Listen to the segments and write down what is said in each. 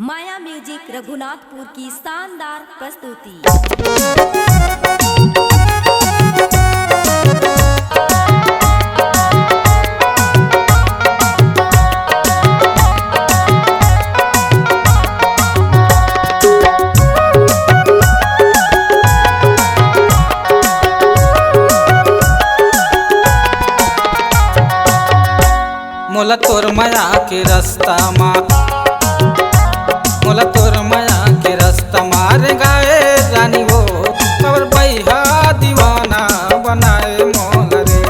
माया music Raghunathpur की शानदार प्रस्तुति। मोला तोर माया के रास्ता मा मोला तोर माया के रास्ता मारे गाए रानी हो कबर बैहा दीवाना बनाए मोला रे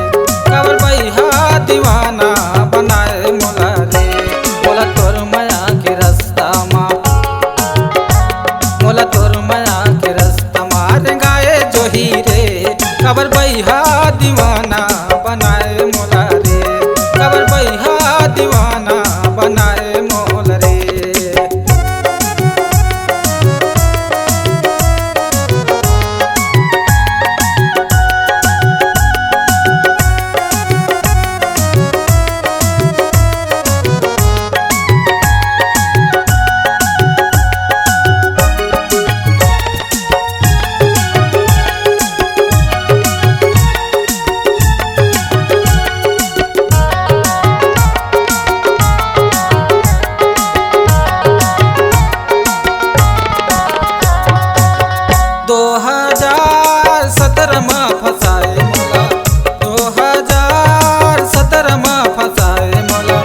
कबर बैहा दीवाना बनाए मोला रे मोला तोर माया के रास्ता मा मोला तोर माया के रास्ता मारे गाए जो ही रे कबर बैहा दीवाना बनाए मोला रे कबर बैहा दीवाना बनाए मोल रे। फसाए मोला 2017 में फसाए मोला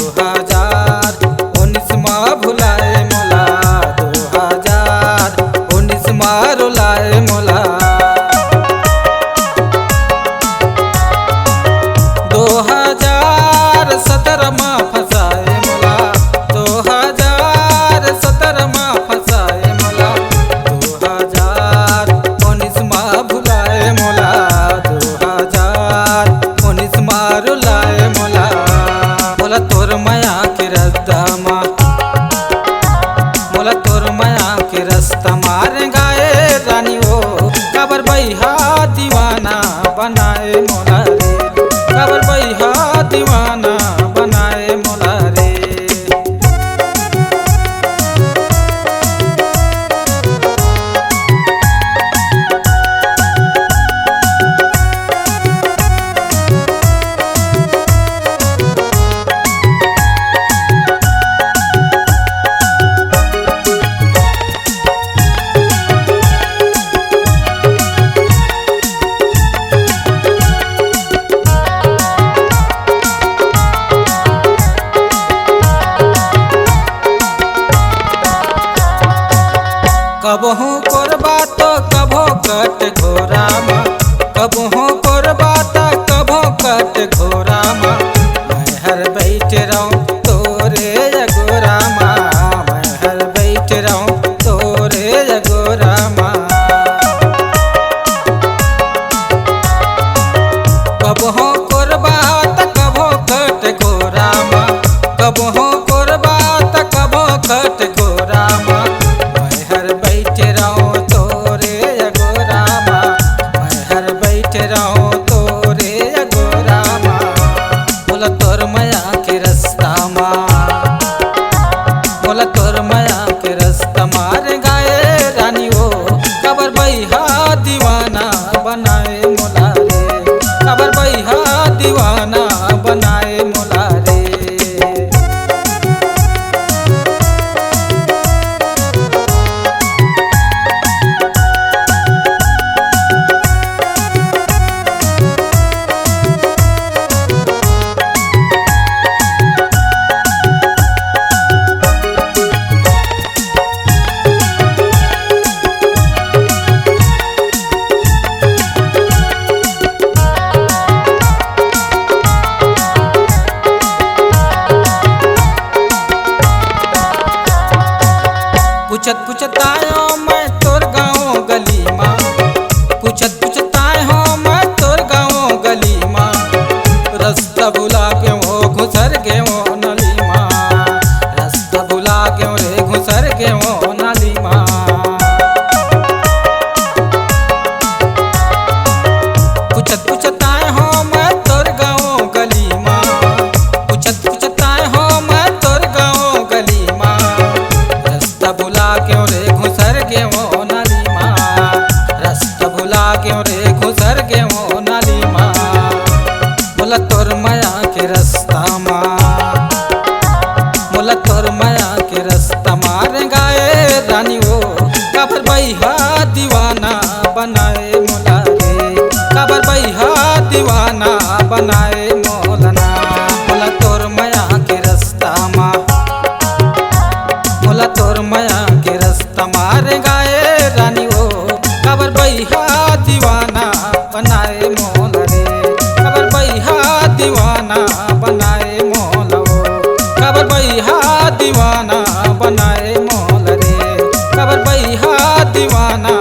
2019 में भुलाए मोला 2019 में रुलाए मोला 2017 में फसाए मोला 2017 में फसाए मोला 2019 में भुलाए मोला 2019 में रुलाए मोला मोला तोर माया के रास्ता मा मोला तोर माया के रास्ता मारे गाए रानी हो कबर बैहा दीवाना बनाए मोला रे कबर बैहा दीवाना बनाए मोला रे। कबहू करबा तो कभो कट घोरा मा कबहू करबा तो कभो कट घोरा मा मैं हर बैठ रहूं तोरे जगोरा मा मैं हर बैठ रहूं तोरे जगोरा मा कबहू करबा तो कभो कट घोरा मा कबहू करबा तो कभो कट घोरा मा मोला तोर माया के रास्ता मा मोला तोर माया के रास्ता मारे गाए रानी हो कबर बैहा दीवाना बनाए मोला रे कबर बैहा दीवाना बनाए मोला रे। पूछत पूछत आयो मैं तोर गाँव गली माँ पूछत पूछत आयो मैं तोर गाँव गली माँ रास्ता भुला के वो घुसर के वो नली माँ रास्ता भुला के रे घुसर के वो नली माँ पूछत पूछत आयो मैं तोर गाँव गली माँ पूछत पूछत आयो मैं तोर गाँव गली माँ माया के रास्ता मारे गाए रानी वो काबर बैहा दीवाना बनाए मोला रे काबर बैहा दीवाना बनाए मोलना मोला तोर माया के रास्ता मा मोला तोर माया के रास्ता मारे गाए रानी वो काबर बैहा दीवाना बनाए मोला रे काबर बैहा दीवाना बनाए मोला वो काबर बैहा दीवाना बनाए मोला रे काबर बैहा दीवाना